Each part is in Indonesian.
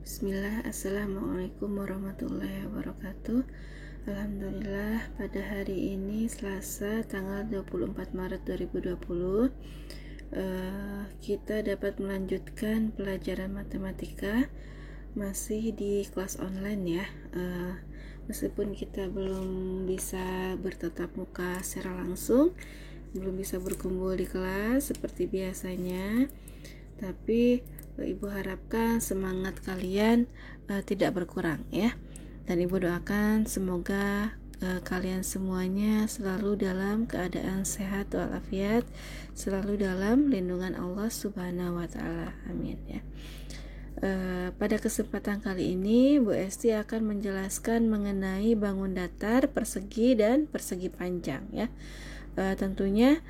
Bismillah, Assalamualaikum warahmatullahi wabarakatuh. Alhamdulillah, pada hari ini Selasa tanggal 24 Maret 2020 kita dapat melanjutkan pelajaran matematika masih di kelas online ya. Meskipun kita belum bisa bertatap muka secara langsung, belum bisa berkumpul di kelas seperti biasanya, tapi Ibu harapkan semangat kalian tidak berkurang ya. Dan Ibu doakan semoga kalian semuanya selalu dalam keadaan sehat walafiat, selalu dalam lindungan Allah Subhanahu wa taala. Amin ya. Pada kesempatan kali ini Bu Esti akan menjelaskan mengenai bangun datar, persegi dan persegi panjang ya. Tentunya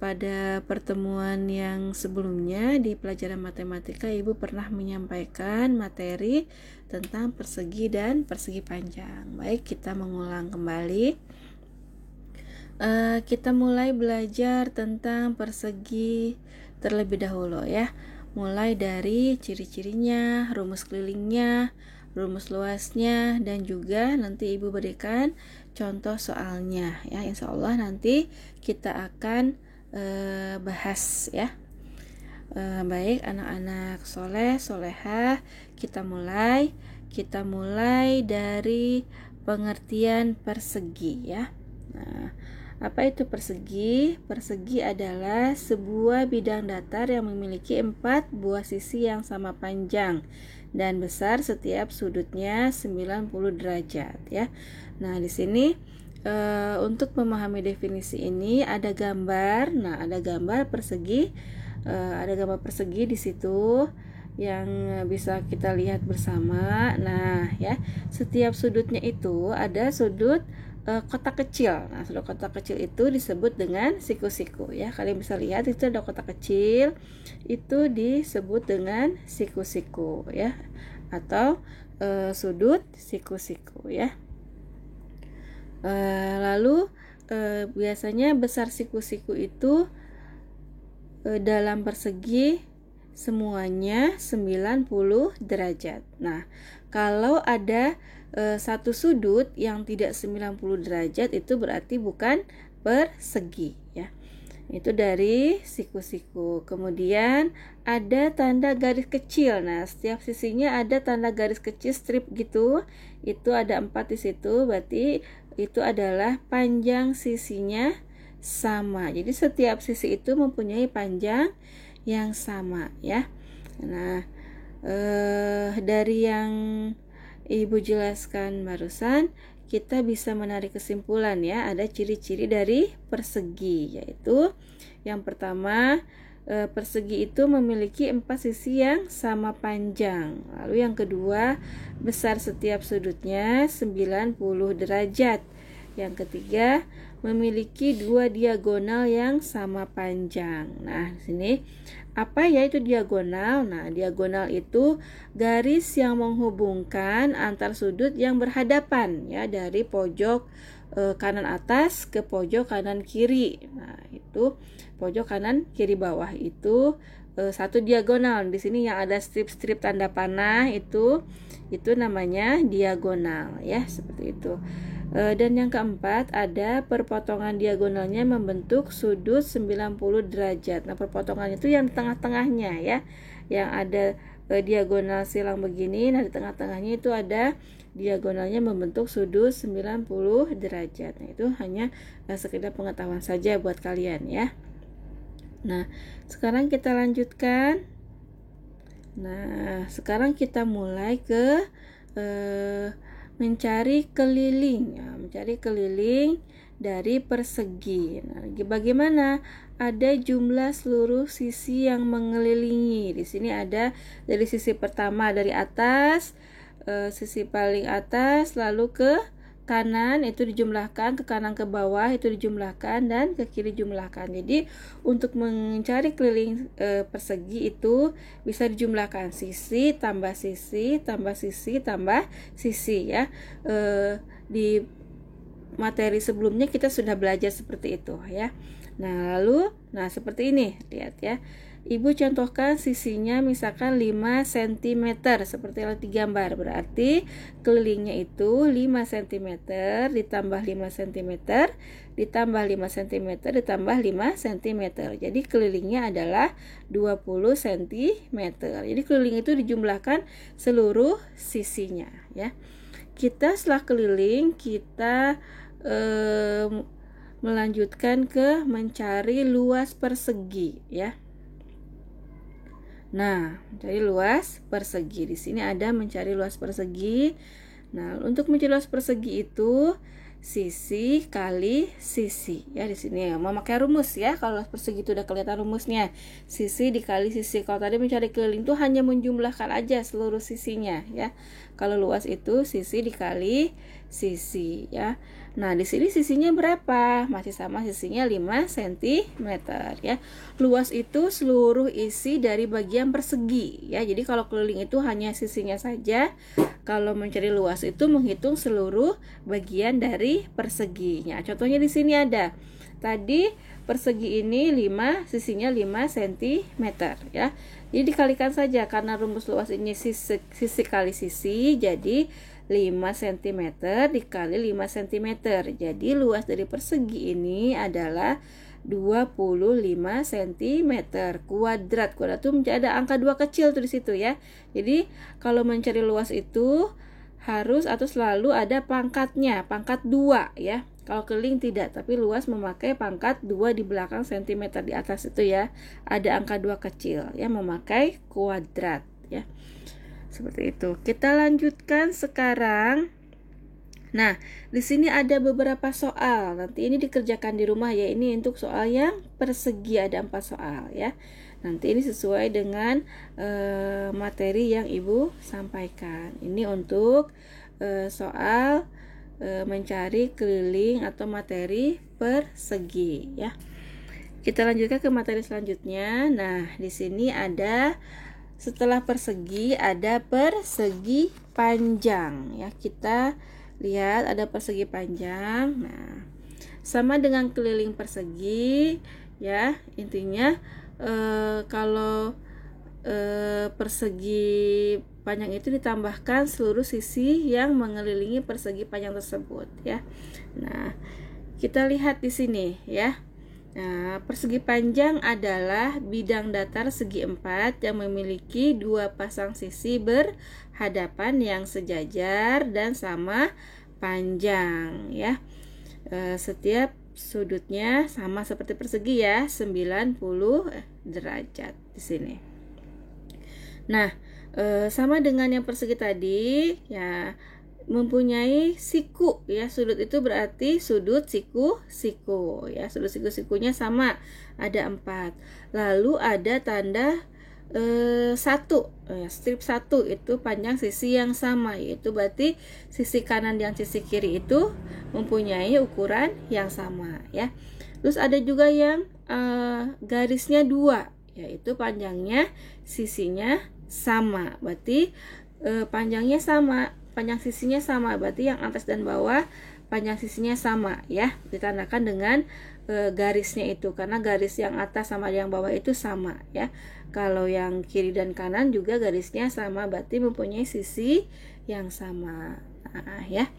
pada pertemuan yang sebelumnya di pelajaran matematika Ibu pernah menyampaikan materi tentang persegi dan persegi panjang. Baik, kita mengulang kembali. Kita mulai belajar tentang persegi terlebih dahulu ya. Mulai dari ciri-cirinya, rumus kelilingnya, rumus luasnya, dan juga nanti Ibu berikan contoh soalnya ya. Insya Allah nanti kita akan bahas ya. Baik anak-anak soleh solehah, kita mulai dari pengertian persegi ya. Nah, apa itu persegi? Persegi adalah sebuah bidang datar yang memiliki 4 buah sisi yang sama panjang dan besar, setiap sudutnya 90 derajat ya. Nah, di sini untuk memahami definisi ini ada gambar. Nah, ada gambar persegi, di situ yang bisa kita lihat bersama. Nah, ya, setiap sudutnya itu ada sudut kotak kecil. Nah, sudut kotak kecil itu disebut dengan siku-siku ya. Kalian bisa lihat itu ada kotak kecil, itu disebut dengan siku-siku ya, atau sudut siku-siku ya. Lalu biasanya besar siku-siku itu dalam persegi semuanya 90 derajat. Nah, kalau ada satu sudut yang tidak 90 derajat itu berarti bukan persegi ya. Itu dari siku-siku. Kemudian ada tanda garis kecil. Nah, setiap sisinya ada tanda garis kecil strip gitu. Itu ada 4 di situ. Berarti itu adalah panjang sisinya sama. Jadi setiap sisi itu mempunyai panjang yang sama ya. Nah, dari yang Ibu jelaskan barusan, kita bisa menarik kesimpulan ya. Ada ciri-ciri dari persegi, yaitu yang pertama, persegi itu memiliki 4 sisi yang sama panjang. Lalu yang kedua, besar setiap sudutnya 90 derajat. Yang ketiga, memiliki 2 diagonal yang sama panjang. Nah, di sini apa ya itu diagonal? Nah, diagonal itu garis yang menghubungkan antar sudut yang berhadapan ya, dari pojok kanan atas ke pojok kanan kiri. Nah, itu pojok kanan kiri bawah itu satu diagonal. Di sini yang ada strip-strip tanda panah itu namanya diagonal ya, seperti itu. Dan yang keempat, ada perpotongan diagonalnya membentuk sudut 90 derajat. Nah, perpotongan itu yang di tengah-tengahnya ya, yang ada diagonal silang begini. Nah, di tengah-tengahnya itu ada diagonalnya membentuk sudut 90 derajat. Nah, itu hanya sekedar pengetahuan saja buat kalian ya. Nah, sekarang kita lanjutkan. Nah, sekarang kita mulai ke mencari keliling ya, mencari keliling dari persegi. Nah, bagaimana? Ada jumlah seluruh sisi yang mengelilingi. Di sini ada dari sisi pertama dari atas, sisi paling atas, lalu ke kanan itu dijumlahkan, ke kanan ke bawah itu dijumlahkan, dan ke kiri jumlahkan. Jadi untuk mencari keliling persegi itu bisa dijumlahkan sisi tambah sisi tambah sisi tambah sisi ya. Di materi sebelumnya kita sudah belajar seperti itu ya. Nah, lalu seperti ini, lihat ya. Ibu contohkan sisinya misalkan 5 cm seperti yang digambar. Berarti kelilingnya itu 5 cm ditambah 5 cm ditambah 5 cm ditambah 5 cm. Jadi kelilingnya adalah 20 cm. Jadi keliling itu dijumlahkan seluruh sisinya ya. Kita setelah keliling kita melanjutkan ke mencari luas persegi ya. Nah, mencari luas persegi. Di sini ada mencari luas persegi. Nah, untuk mencari luas persegi itu sisi kali sisi. Ya, di sini ya, memakai rumus ya. Kalau luas persegi itu udah kelihatan rumusnya. Sisi dikali sisi. Kalau tadi mencari keliling itu hanya menjumlahkan aja seluruh sisinya ya. Kalau luas itu sisi dikali sisi ya. Nah, di sini sisinya berapa? Masih sama, sisinya 5 cm ya. Luas itu seluruh isi dari bagian persegi ya. Jadi kalau keliling itu hanya sisinya saja. Kalau mencari luas itu menghitung seluruh bagian dari perseginya. Contohnya di sini ada. Tadi persegi ini 5, sisinya 5 cm ya. Jadi dikalikan saja karena rumus luas ini sisi kali sisi, jadi 5 cm dikali 5 cm. Jadi luas dari persegi ini adalah 25 cm kuadrat. Kuadrat itu ada angka 2 kecil tuh di situ ya. Jadi kalau mencari luas itu harus atau selalu ada pangkatnya, pangkat 2 ya. Kalau keliling tidak, tapi luas memakai pangkat 2 di belakang cm di atas itu ya. Ada angka 2 kecil ya, memakai kuadrat ya. Seperti itu. Kita lanjutkan sekarang. Nah, di sini ada beberapa soal. Nanti ini dikerjakan di rumah ya. Ini untuk soal yang persegi, ada 4 soal ya. Nanti ini sesuai dengan materi yang Ibu sampaikan. Ini untuk soal mencari keliling atau materi persegi ya. Kita lanjutkan ke materi selanjutnya. Nah, di sini ada setelah persegi ada persegi panjang ya. Kita lihat ada persegi panjang. Nah, sama dengan keliling persegi ya. Intinya kalau persegi panjang itu ditambahkan seluruh sisi yang mengelilingi persegi panjang tersebut ya. Nah, kita lihat di sini ya. Nah, persegi panjang adalah bidang datar segi 4 yang memiliki 2 pasang sisi berhadapan yang sejajar dan sama panjang ya. Setiap sudutnya sama seperti persegi ya, 90 derajat di sini. Nah, sama dengan yang persegi tadi ya, mempunyai siku ya. Sudut itu berarti sudut siku-siku ya. Sudut siku-sikunya sama, ada 4. Lalu ada tanda 1 strip 1 itu panjang sisi yang sama, yaitu berarti sisi kanan dan sisi kiri itu mempunyai ukuran yang sama ya. Terus ada juga yang garisnya 2, yaitu panjangnya sisinya sama, berarti panjangnya sama, panjang sisinya sama, berarti yang atas dan bawah panjang sisinya sama ya. Ditandakan dengan garisnya itu, karena garis yang atas sama yang bawah itu sama ya. Kalau yang kiri dan kanan juga garisnya sama, berarti mempunyai sisi yang sama. Nah, ya.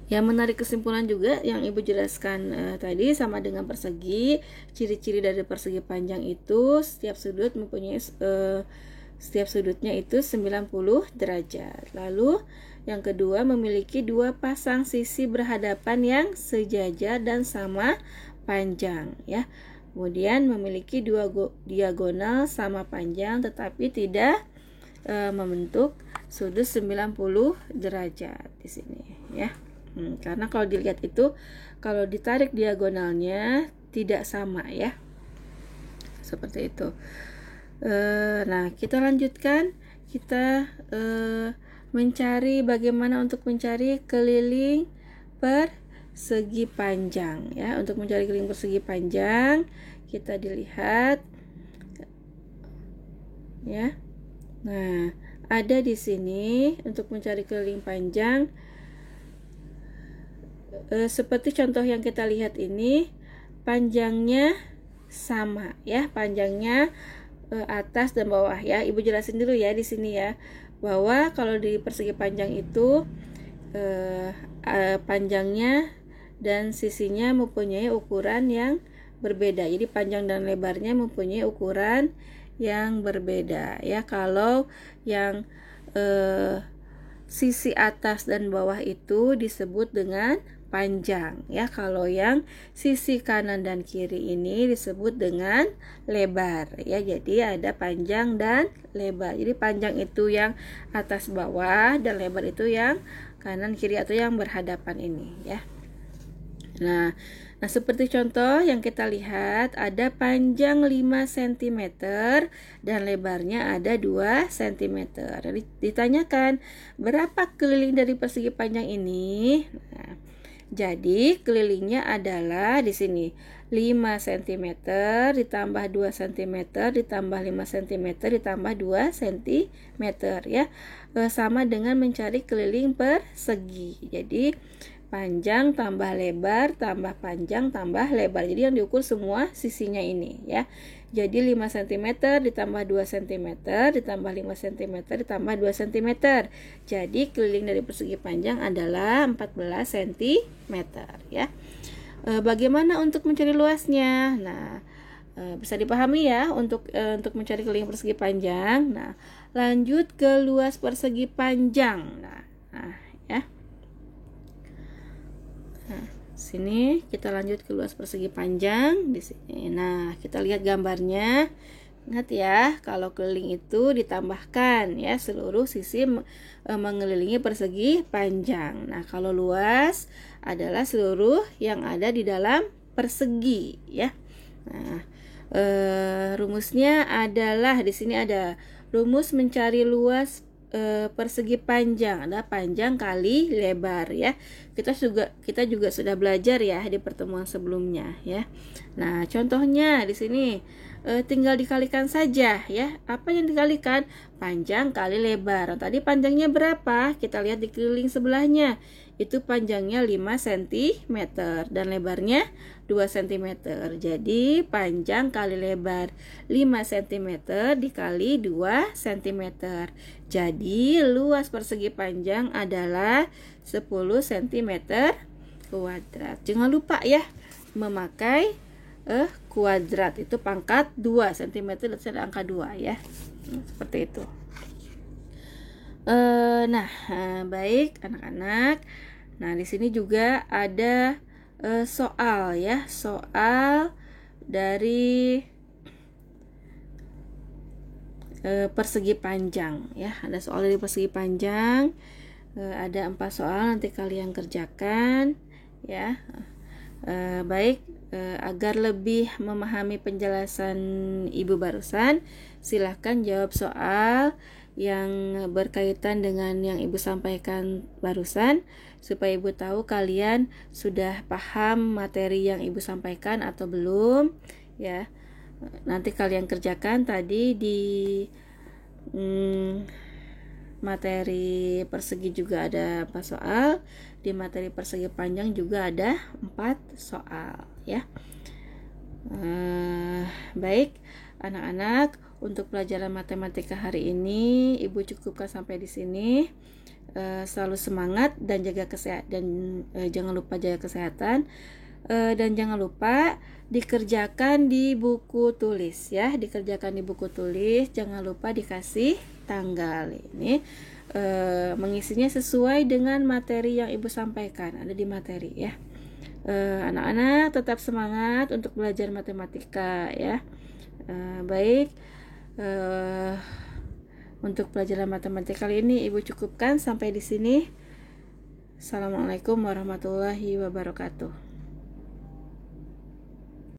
Yang menarik kesimpulan juga yang Ibu jelaskan tadi sama dengan persegi. Ciri-ciri dari persegi panjang itu setiap sudut mempunyai setiap sudutnya itu 90 derajat. Lalu yang kedua memiliki 2 pasang sisi berhadapan yang sejajar dan sama panjang ya. Kemudian memiliki 2 diagonal sama panjang tetapi tidak membentuk sudut 90 derajat di sini ya. Karena kalau dilihat itu kalau ditarik diagonalnya tidak sama ya. Seperti itu. Nah, kita lanjutkan. Kita mencari bagaimana untuk mencari keliling persegi panjang ya. Untuk mencari keliling persegi panjang kita dilihat ya. Nah, ada di sini untuk mencari keliling panjang seperti contoh yang kita lihat ini, panjangnya sama ya, panjangnya atas dan bawah ya. Ibu jelasin dulu ya di sini ya, bahwa kalau di persegi panjang itu panjangnya dan sisinya mempunyai ukuran yang berbeda. Jadi panjang dan lebarnya mempunyai ukuran yang berbeda ya. Kalau yang sisi atas dan bawah itu disebut dengan panjang ya. Kalau yang sisi kanan dan kiri ini disebut dengan lebar ya. Jadi ada panjang dan lebar. Jadi panjang itu yang atas bawah dan lebar itu yang kanan kiri atau yang berhadapan ini ya. Nah, seperti contoh yang kita lihat, ada panjang 5 cm dan lebarnya ada 2 cm. Jadi ditanyakan, berapa keliling dari persegi panjang ini? Nah, jadi kelilingnya adalah di sini 5 cm ditambah 2 cm ditambah 5 cm ditambah 2 cm ya. Sama dengan mencari keliling persegi. Jadi panjang tambah lebar tambah panjang tambah lebar. Jadi yang diukur semua sisinya ini ya. Jadi 5 cm ditambah 2 cm ditambah 5 cm ditambah 2 cm. Jadi keliling dari persegi panjang adalah 14 cm ya. Bagaimana untuk mencari luasnya? Nah, bisa dipahami ya untuk mencari keliling persegi panjang. Nah, lanjut ke luas persegi panjang. Nah ya. Nah, sini kita lanjut ke luas persegi panjang di sini. Nah, kita lihat gambarnya. Ingat ya, kalau keliling itu ditambahkan ya, seluruh sisi mengelilingi persegi panjang. Nah, kalau luas adalah seluruh yang ada di dalam persegi ya. Nah, rumusnya adalah di sini ada rumus mencari luas persegi panjang, ada panjang kali lebar ya. Kita juga sudah belajar ya di pertemuan sebelumnya ya. Nah, contohnya di sini tinggal dikalikan saja ya. Apa yang dikalikan? Panjang kali lebar. Tadi panjangnya berapa? Kita lihat di keliling sebelahnya. Itu panjangnya 5 cm dan lebarnya 2 cm. Jadi panjang kali lebar 5 cm dikali 2 cm. Jadi luas persegi panjang adalah 10 cm kuadrat. Jangan lupa ya memakai kuadrat, itu pangkat 2 cm dan ada angka 2 ya. Seperti itu. Baik anak-anak. Nah, di sini juga ada soal ya, soal dari persegi panjang ya. Ada soal dari persegi panjang. Ada 4 soal, nanti kalian kerjakan ya. Baik, agar lebih memahami penjelasan Ibu barusan, silahkan jawab soal yang berkaitan dengan yang Ibu sampaikan barusan, supaya Ibu tahu kalian sudah paham materi yang Ibu sampaikan atau belum ya. Nanti kalian kerjakan tadi di materi persegi juga ada 4 soal, di materi persegi panjang juga ada 4 soal ya. Baik anak-anak, untuk pelajaran matematika hari ini Ibu cukupkan sampai di sini. Selalu semangat dan jaga kesehatan, dan jangan lupa jaga kesehatan, dan jangan lupa dikerjakan di buku tulis ya. Dikerjakan di buku tulis, jangan lupa dikasih tanggal. Ini mengisinya sesuai dengan materi yang Ibu sampaikan, ada di materi ya. Anak-anak tetap semangat untuk belajar matematika ya. Baik, untuk pelajaran matematika kali ini Ibu cukupkan sampai di sini. Assalamualaikum warahmatullahi wabarakatuh.